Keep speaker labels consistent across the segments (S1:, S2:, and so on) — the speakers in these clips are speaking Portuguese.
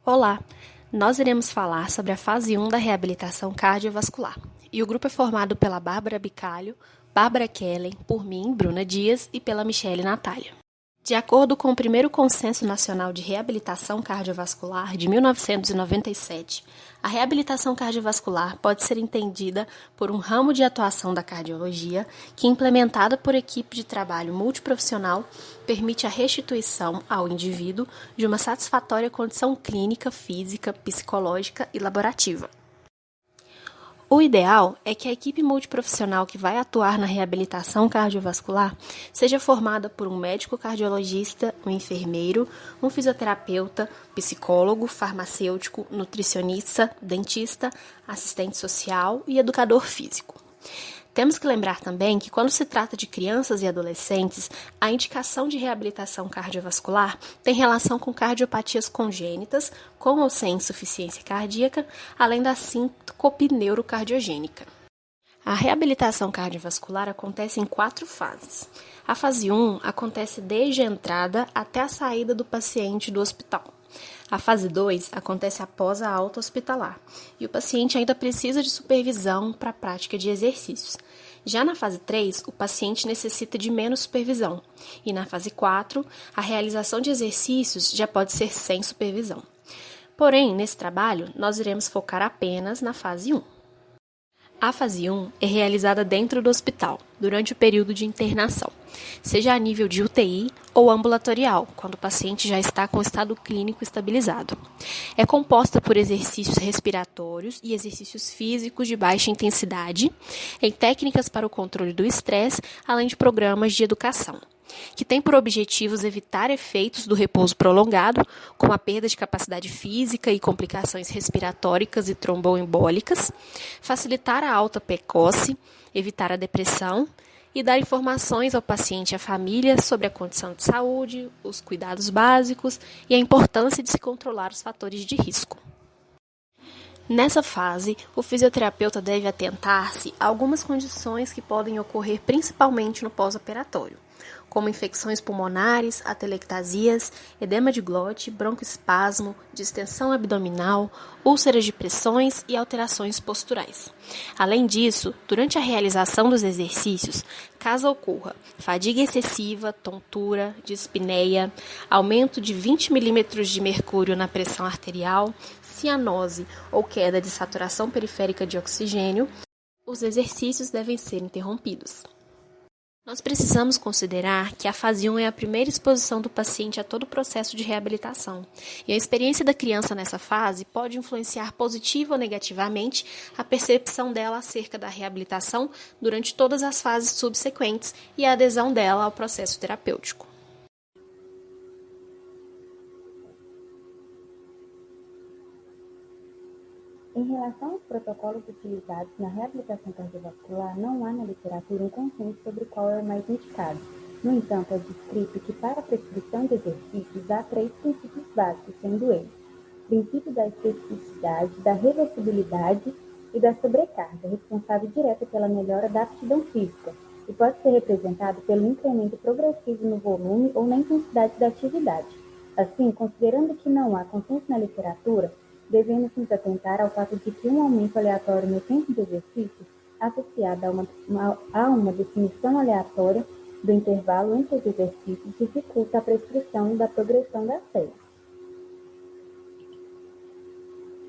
S1: Olá, nós iremos falar sobre a fase 1 da reabilitação cardiovascular. E o grupo é formado pela Bárbara Bicalho, Bárbara Kellen, por mim, Bruna Dias, e pela Michele Natália. De acordo com o primeiro Consenso Nacional de Reabilitação Cardiovascular de 1997, a reabilitação cardiovascular pode ser entendida por um ramo de atuação da cardiologia que, implementada por equipe de trabalho multiprofissional, permite a restituição ao indivíduo de uma satisfatória condição clínica, física, psicológica e laborativa. O ideal é que a equipe multiprofissional que vai atuar na reabilitação cardiovascular seja formada por um médico cardiologista, um enfermeiro, um fisioterapeuta, psicólogo, farmacêutico, nutricionista, dentista, assistente social e educador físico. Temos que lembrar também que, quando se trata de crianças e adolescentes, a indicação de reabilitação cardiovascular tem relação com cardiopatias congênitas, com ou sem insuficiência cardíaca, além da síncope neurocardiogênica. A reabilitação cardiovascular acontece em 4 fases. A fase 1 acontece desde a entrada até a saída do paciente do hospital. A fase 2 acontece após a alta hospitalar e o paciente ainda precisa de supervisão para a prática de exercícios. Já na fase 3, o paciente necessita de menos supervisão e na fase 4, a realização de exercícios já pode ser sem supervisão. Porém, nesse trabalho, nós iremos focar apenas na fase 1. A fase 1 é realizada dentro do hospital, durante o período de internação, seja a nível de UTI ou ambulatorial, quando o paciente já está com o estado clínico estabilizado. É composta por exercícios respiratórios e exercícios físicos de baixa intensidade, em técnicas para o controle do estresse, além de programas de educação, que tem por objetivos evitar efeitos do repouso prolongado, como a perda de capacidade física e complicações respiratórias e tromboembólicas, facilitar a alta precoce, evitar a depressão e dar informações ao paciente e à família sobre a condição de saúde, os cuidados básicos e a importância de se controlar os fatores de risco. Nessa fase, o fisioterapeuta deve atentar-se a algumas condições que podem ocorrer principalmente no pós-operatório, como infecções pulmonares, atelectasias, edema de glote, broncoespasmo, distensão abdominal, úlceras de pressões e alterações posturais. Além disso, durante a realização dos exercícios, caso ocorra fadiga excessiva, tontura, dispneia, aumento de 20 milímetros de mercúrio na pressão arterial, cianose ou queda de saturação periférica de oxigênio, os exercícios devem ser interrompidos. Nós precisamos considerar que a fase 1 é a primeira exposição do paciente a todo o processo de reabilitação, e a experiência da criança nessa fase pode influenciar positiva ou negativamente a percepção dela acerca da reabilitação durante todas as fases subsequentes e a adesão dela ao processo terapêutico.
S2: Em relação aos protocolos utilizados na reabilitação cardiovascular, não há na literatura um consenso sobre qual é o mais indicado. No entanto, é descrito que para a prescrição de exercícios há 3 princípios básicos, sendo eles: o princípio da especificidade, da reversibilidade e da sobrecarga, responsável direta pela melhora da aptidão física, e pode ser representado pelo incremento progressivo no volume ou na intensidade da atividade. Assim, considerando que não há consenso na literatura, devemos nos atentar ao fato de que um aumento aleatório no tempo de exercício, associado a uma definição aleatória do intervalo entre os exercícios, dificulta a prescrição da progressão da série.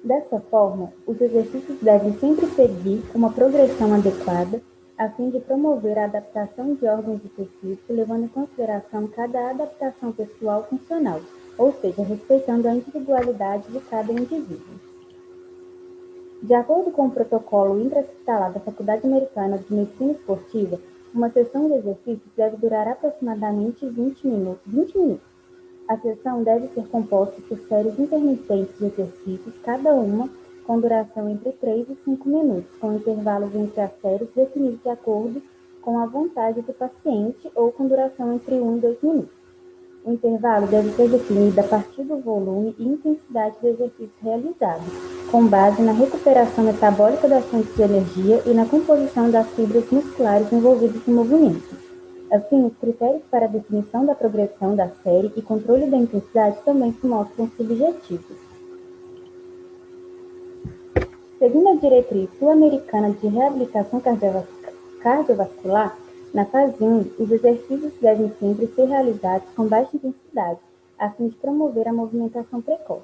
S2: Dessa forma, os exercícios devem sempre seguir uma progressão adequada, a fim de promover a adaptação de órgãos e tecidos, levando em consideração cada adaptação pessoal funcional, ou seja, respeitando a individualidade de cada indivíduo. De acordo com o protocolo intra-hospitalar da Faculdade Americana de Medicina Esportiva, uma sessão de exercícios deve durar aproximadamente 20 minutos. A sessão deve ser composta por séries intermitentes de exercícios, cada uma com duração entre 3 e 5 minutos, com intervalos entre as séries definidos de acordo com a vontade do paciente ou com duração entre 1 e 2 minutos. O intervalo deve ser definido a partir do volume e intensidade do exercício realizado, com base na recuperação metabólica das fontes de energia e na composição das fibras musculares envolvidas no movimento. Assim, os critérios para a definição da progressão da série e controle da intensidade também se mostram subjetivos. Seguindo a diretriz sul-americana de reabilitação cardiovascular, na fase 1, os exercícios devem sempre ser realizados com baixa intensidade, a fim de promover a movimentação precoce.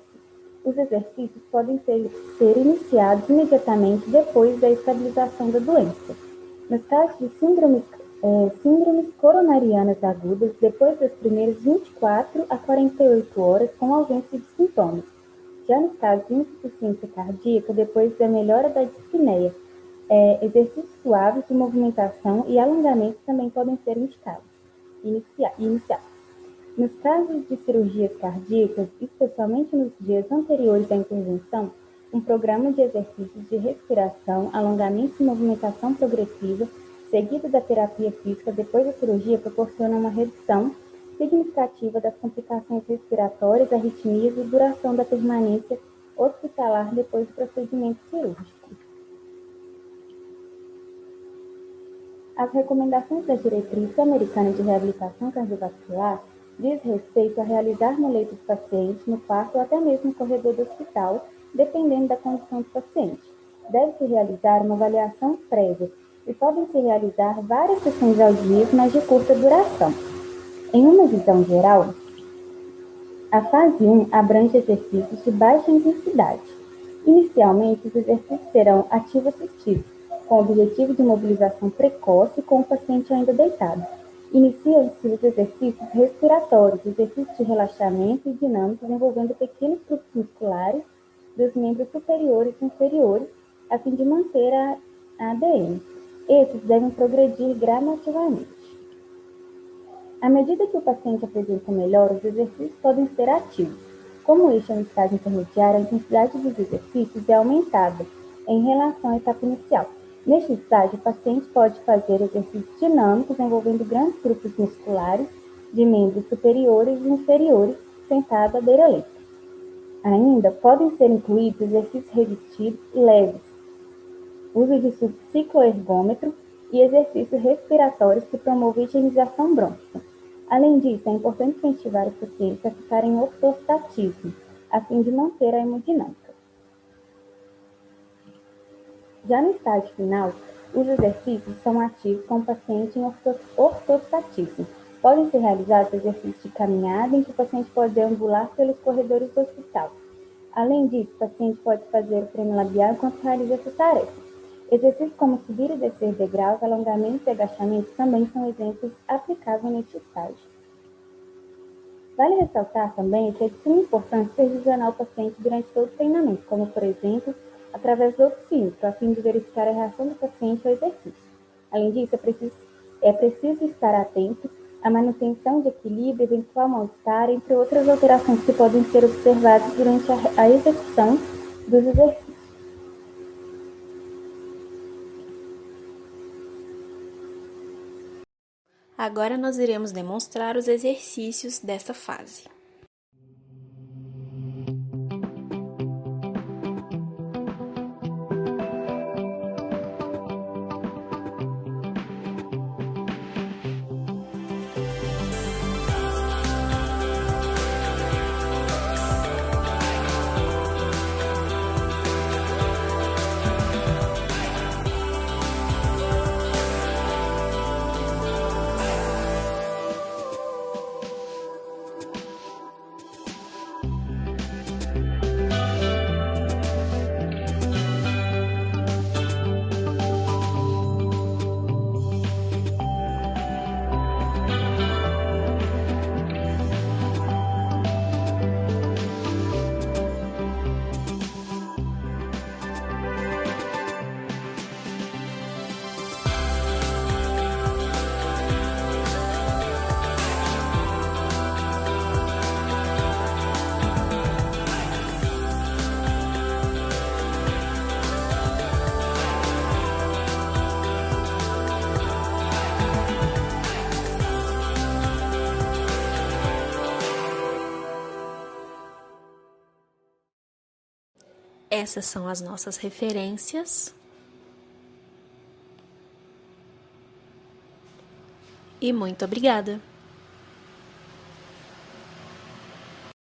S2: Os exercícios podem ser iniciados imediatamente depois da estabilização da doença. Nos casos de síndromes coronarianas agudas, depois das primeiras 24 a 48 horas com ausência de sintomas. Já nos casos de insuficiência cardíaca, depois da melhora da dispneia, exercícios suaves de movimentação e alongamentos também podem ser iniciados. Nos casos de cirurgias cardíacas, especialmente nos dias anteriores à intervenção, um programa de exercícios de respiração, alongamento e movimentação progressiva, seguido da terapia física depois da cirurgia, proporciona uma redução significativa das complicações respiratórias, arritmias e duração da permanência hospitalar depois do procedimento cirúrgico. As recomendações da Diretriz Americana de Reabilitação Cardiovascular diz respeito a realizar no leito do paciente, no quarto ou até mesmo no corredor do hospital, dependendo da condição do paciente. Deve-se realizar uma avaliação prévia e podem-se realizar várias sessões ao dia, mas de curta duração. Em uma visão geral, a fase 1 abrange exercícios de baixa intensidade. Inicialmente, os exercícios serão ativo-assistido, com o objetivo de mobilização precoce com o paciente ainda deitado. Iniciam-se os exercícios respiratórios, exercícios de relaxamento e dinâmicos envolvendo pequenos grupos musculares dos membros superiores e inferiores, a fim de manter a ADM. Esses devem progredir gradativamente. À medida que o paciente apresenta melhora, os exercícios podem ser ativos. Como este é um estágio intermediário, a intensidade dos exercícios é aumentada em relação à etapa inicial. Neste estágio, o paciente pode fazer exercícios dinâmicos envolvendo grandes grupos musculares de membros superiores e inferiores sentado à beira-leito. Ainda podem ser incluídos exercícios resistidos leves, uso de cicloergômetro e exercícios respiratórios que promovem higienização brônquica. Além disso, é importante incentivar os pacientes a ficarem em ortostatismo, a fim de manter a hemodinâmica. Já no estágio final, os exercícios são ativos com o paciente em ortostatismo. Podem ser realizados exercícios de caminhada em que o paciente pode deambular pelos corredores do hospital. Além disso, o paciente pode fazer o treino labial enquanto realiza essa tarefa. Exercícios como subir e descer degraus, alongamentos e agachamentos também são exemplos aplicáveis neste estágio. Vale ressaltar também que é de suma importância supervisionar o paciente durante todo o treinamento, como, por exemplo, através do oxímetro, a fim de verificar a reação do paciente ao exercício. Além disso, é preciso estar atento à manutenção de equilíbrio, eventual mal-estar, entre outras alterações que podem ser observadas durante a execução dos exercícios.
S1: Agora nós iremos demonstrar os exercícios desta fase. Essas são as nossas referências. E muito obrigada!